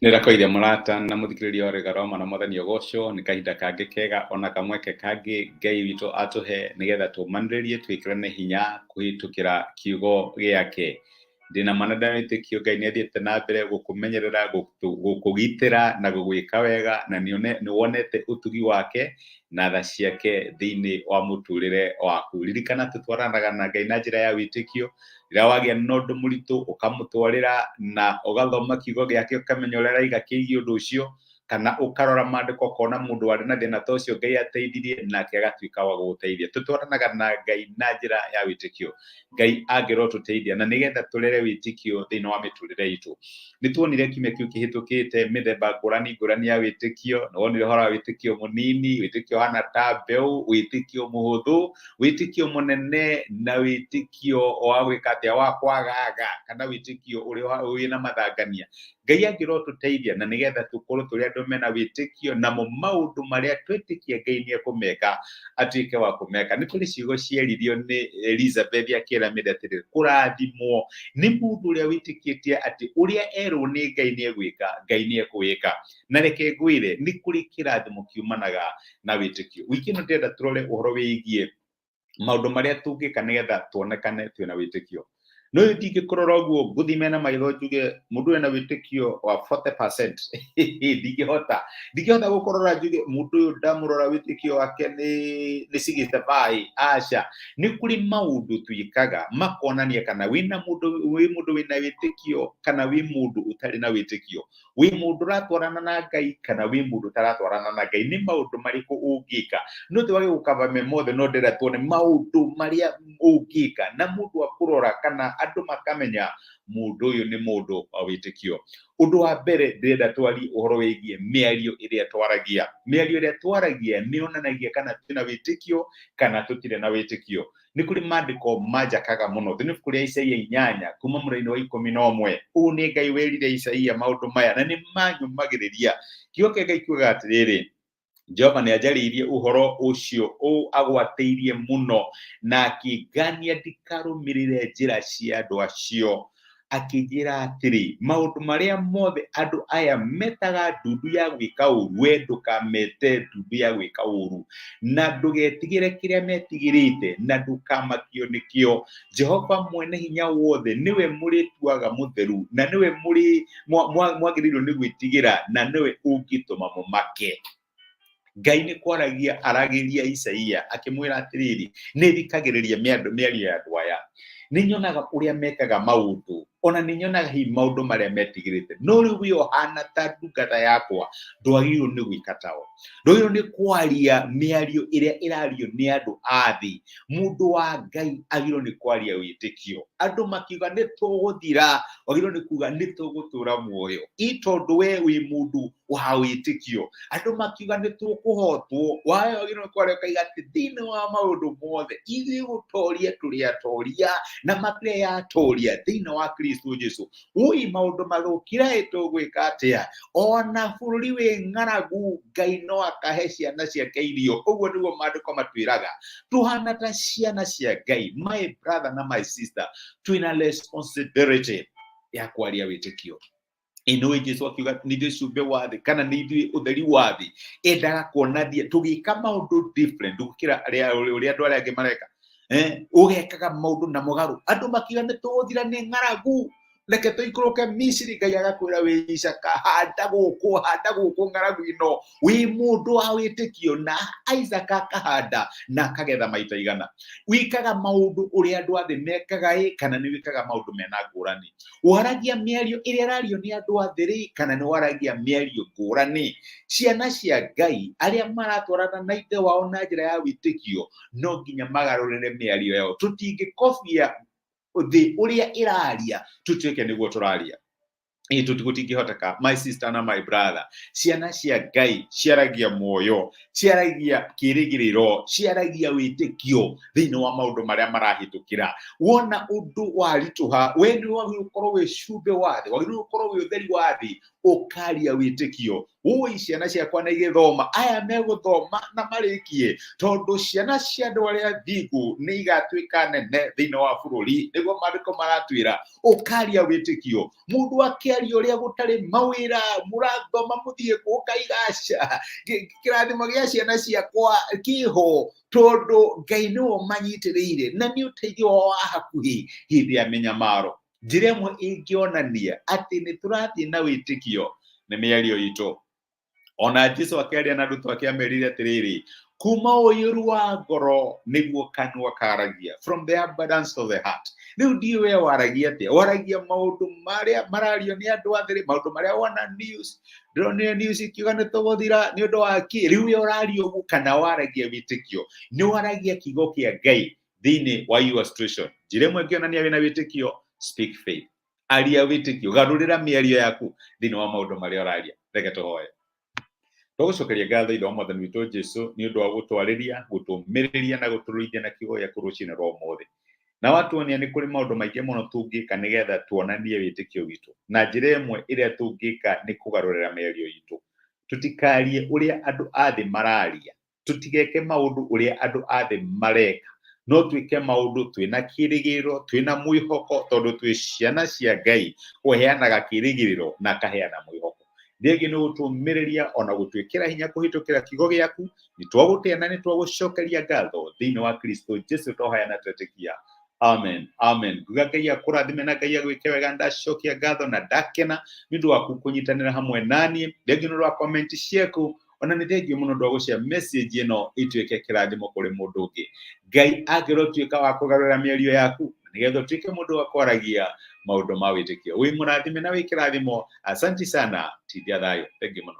Nirakoire murata na muthikiriria oregaroma na mwathani ogosho ni kahinda kangi kega ona kamweke kangi Ngai witu atuhe nigetha tumaniririe twikirane hinya kuhitukira kiugo giake. Ndina manada wĩtĩkio Ngai ni athiĩte na mbere gukumenyerera gukugitira na gugwika wega na ni wonete utugi wake na tha ciake thiini wa muturire waku. Ririkana tutwaranaga na Ngai na njira ya wĩtĩkio. Rĩrĩa wagĩa na ũndũ mũritũ ũkamũtwarĩra na ũgathoma kiugo gĩake ũkamenya ũrĩa araiga kĩgiĩ ũndũ ũcio, kana ũkarora maandĩko ũkona mũndũ warĩ na thĩna ta ũcio Ngai ateithirie nake agatuĩka wa gũgũteithia. Tũtwaranaga na Ngai na njĩra ya wĩtĩkio. Ngai angĩrotũteithia na nĩgetha tũrere wĩtĩkio thĩinĩ wa mĩtũrĩre itũ. Nĩtuonire kiumia kĩu kĩhĩtũkĩte mĩthemba ngũrani ya wĩtĩkio. Nĩwonire ũhoro wa wĩtĩkio mũnini, wĩtĩkio hana ta mbeũ, wĩtĩkio mũhũthũ, wĩtĩkio mũnene na wĩtĩkio wa gwĩka atĩa wa kwagaga, kana wĩtĩkio ũrĩa wĩna mathangania. Ngai angĩrotũteithia na nĩgetha tũkorwo tũrĩ andũ mena wĩtĩkio namo maũndũ marĩa twĩtĩkia Ngai nĩ ekũmeka atuĩke wa kũmeka. Nĩ kũrĩ ciugo cieririo nĩ Elizabeth akĩĩra Mary atĩrĩrĩ, kũrathimwo nĩ mũndũ ũrĩa wĩtĩkĩtie atĩ ũrĩa erwo nĩ Ngai nĩ egwĩka, Ngai nĩ ekũwĩka. Na reke ngwĩre nĩ kũrĩ kĩrathimo kiumanaga na wĩtĩkio. Wiki ĩno ndĩrenda tũrore ũhoro wĩgiĩ maũndũ marĩa tũngĩka nĩgetha tuonekane twĩna wĩtĩkio. No ndingĩkũrora ũguo ngũthime na maitho njuge mũndũ wĩna wĩtĩkio wa 40%. Ndingĩhota gũkũrora njuge mũndũ ũyũ ndamũrora wĩtĩkio wake nĩ 65. Aca, nĩ kũrĩ maũndũ twĩkaga makonania kana wĩ mũndũ wĩna wĩtĩkio kana wĩ mũndũ ũtarĩ na wĩtĩkio. Wĩ mũndũ ũratwarana na Ngai kana wĩ mũndũ ũtaratwarana na Ngai. Nĩ maũndũ marĩkũ ũngĩka? No twage gũkaba mothe, no ndĩrenda tuone maũndũ marĩa ũngĩka na mũndũ wa kũrora kana andũ makamenya mũndũ ũyũ nĩ mũndũ wa wĩtĩkio. Ũndũ wa mbere ndĩrenda twarie ũhoro wĩgiĩ mĩario ĩrĩa twaragia. Mĩario ĩrĩa twaragia nĩ yonanagia kana twĩna wĩtĩkio kana tũtirĩ na wĩtĩkio. Nĩ kũrĩ maandĩko manjakaga mũno thĩinĩ wa ibuku rĩa Isaia 8 kuma mũraini wa 11. Ũũ nĩ Ngai werire Isaia maũndũ maya na nĩ manyũmagĩrĩria. Kiugo kĩa Ngai kiugaga atĩrĩrĩ, Jehova nĩ anjarĩirie ũhoro ũcio agwatĩirie mũno na akĩngania ndikarũmĩrĩre njĩra cia andũ acio. Akĩnjĩra atĩrĩ, maũndũ marĩa mothe andũ aya metaga ndundu ya gwĩka ũũru, we ndũkamete ndundu ya gwĩka ũũru, na ndũgetigĩre kĩrĩa metigĩrĩte na ndũkamakio nĩkĩo. Jehova mwene hinya wothe nĩwe mũrĩtuaga mũtheru na nĩwe mwagĩrĩirwo nĩ gwĩtigĩra na nĩwe ũngĩtũma mũmake. Ngai nĩ kwaragia aragĩria Isaia akĩmwĩra atĩrĩrĩ, nĩ thikagĩrĩria mĩario ya andũ aya. Nĩ nyonaga ũrĩa mekaga maũndũ, ona nĩ nyonaga hihi maũndũ marĩa metigĩrĩte. No rĩu we ũhana ta ndungata yakwa, ndwagĩrĩirwo nĩ gwĩka tao. Ndwagĩrĩirwo nĩ kwaria mĩario ĩrĩa ĩrario nĩ andũ a thĩ. Mũndũ wa Ngai agĩrĩirwo nĩ kwaria wĩtĩkio. Andũ makiuga nĩ tũgũthira, wagĩrĩirwo nĩ kuuga nĩ tũgũtũra muoyo, tondũ we wĩ mũndũ wa wĩtĩkio. Andũ makiuga nĩ tũkũhotwo, wawe wagĩrĩirwo nĩ kwaria ũkaiga atĩ thĩinĩ wa maũndũ mothe ithuĩ gũtoria tũrĩ atoria na makĩria yatoria thĩinĩ wa Kristo Jesu. Ũĩ maũndũ mathũkire tũgwĩka atĩa? Ona bũrũri wĩ ng'aragu, Ngai no akahe ciana ciake irio. Ũguo nĩguo maandĩko matwĩraga. Tũhana ta ciana cia Ngai, my brother na my sister, twĩna responsibility ya kwaria wĩtĩkio. Ino Jesu akiuga nĩ ithuĩ cumbĩ wa thĩ kana nĩ ithuĩ ũtheri wa thĩ. Endaga kuonania tũgĩka maũndũ different gũkĩra ũrĩa andũ arĩa angĩ mareka. Ũgekaga maũndũ na mũgarũ. Andũ makiuga nĩ tũgũthira nĩ ng'aragu, reke tũikũrũke Misiri. Ngai agakwĩra wĩicaka, handa gũkũ ng'aragu ĩno. Wĩ mũndũ wa wĩtĩkio, na Isaac akahanda na akagetha maita igana. Wĩkaga maũndũ ũrĩa andũ a thĩ mekaga kana nĩ wĩkaga maũndũ mena ngũrani? Waragia mĩario ĩrĩa ĩrario nĩ andũ a thĩ kana nĩ waragia mĩario ngũrani? Ciana cia Ngai arĩa maratwarana na ithe wao na njĩra ya wĩtĩkio no nginya magarũrĩre mĩario yao. Tũtingĩkobia thĩ ũrĩa ĩraria tũtuĩke nĩguo tũraria. Tũtingĩhoteka. My sister na my brother, ciana cia Ngai ciaragia muoyo, ciaragia kĩrĩgĩrĩro, ciaragia wĩtĩkio thĩinĩ wa maũndũ marĩa marahĩtũkĩra. Wona ũndũ waritũha, we nĩ wagĩrĩirwo gũkorwo wĩ cumbĩ wa thĩ, wagĩrĩirwo gũkorwo wĩ ũtheri wa thĩ. ũkaria wĩtĩkio. Ũĩ ciana ciakwa nĩ igĩthoma, aya megũthoma na marĩkie, tondũ ciana cia andũ arĩa thingu nĩ igatuĩka nene thĩinĩ wa bũrũri, nĩguo maandĩko maratwĩra. Ũkaria wĩtĩkio, mũndũ akĩaria ũrĩa gũtarĩ mawĩra, mũrathoma mũthiĩ ũkaigaca, kĩrathimo gĩa ciana ciakwa kĩho, tondũ Ngai nĩwe ũmanyitĩrĩire na nĩ ũteithio wa hakuhĩ hĩndĩ ya mĩnyamaro. Njĩra ĩmwe ĩngĩonania atĩ nĩ tũrathiĩ na wĩtĩkio nĩ mĩario itũ. Ona Jesũ akĩaria na arutwo ake amerire atĩrĩrĩ, kuma ũiyũru wa ngoro nĩguo kanua karagia, from the abundance of the heart. Rĩu ndiũ we waragia atĩa? Waragia maũndũ marĩa marario nĩ andũ athĩrĩ, maũndũ marĩa wona news, ndĩronire news ikiuga nĩ tũgũthira nĩ ũndũ wa kĩ? Rĩu we ũraria ũguo kana waragia wĩtĩkio? Nĩ waragia kiugo kĩa Ngai thĩinĩ wa your situation. Njĩra ĩmwe ĩngĩonania wĩna wĩtĩkio, speak faith. Aria wĩtĩkio, garũrĩra mĩario yaku thĩinĩ wa maũndũ marĩa ũraria. Reke tũhoe. Tũgũcokeria ngatho ithe wa Mwathani witũ Jesũ nĩ ũndũ wa gũtwarĩria, gũtũmĩrĩria na gũtũrũithia na kiugo gĩaku rũcinĩ rwa ũmũthĩ. Na watuonia nĩ kũrĩ maũndũ maingĩ mũno tũngĩka nĩgetha tuonanie wĩtĩkio witũ. Na njĩra ĩmwe ĩrĩa tũngĩka nĩ kũgarũrĩra mĩario itũ. Tũtikarie ũrĩa andũ a thĩ mararia. Tũtigeke maũndũ ũrĩa andũ a thĩ mareka. No twĩke maũndũ twĩna kĩĩrĩgĩrĩro, twĩna mwĩhoko, tondũ twĩ ciana cia Ngai, ũheanaga kĩĩrĩgĩrĩro na akaheana mwĩhoko. Rĩngĩ nĩ gũtũmĩrĩria ona gũtwĩkĩra hinya kũhĩtũkĩra kiugo gĩaku. Nĩ twagũtĩa na nĩ twagũcokeria ngatho thĩinĩ wa Kristo Jesũ twahoya na twetĩkia. Amen. Amen. Nguga Ngai akũrathime na Ngai agwĩke wega. Ndacokia ngatho na ndakena nĩ ũndũ waku kũnyitanĩra hamwe naniĩ. Rĩngĩ nĩ ũndũ wa comment ciaku, ona nĩ thengiũ mũno ũndũ wa gũshare message ĩno ĩtuĩke kĩrathimo kũrĩ mũndũ ũngĩ. Ngai angĩrotuĩka wa kũgarũra mĩario yaku nĩgetha ũtuĩke mũndũ wa kwaragia maũndũ ma wĩtĩkio. Wĩ mũrathime na wĩ kĩrathimo. Asante sana. Tithia thayũ. Thengiũ mũno.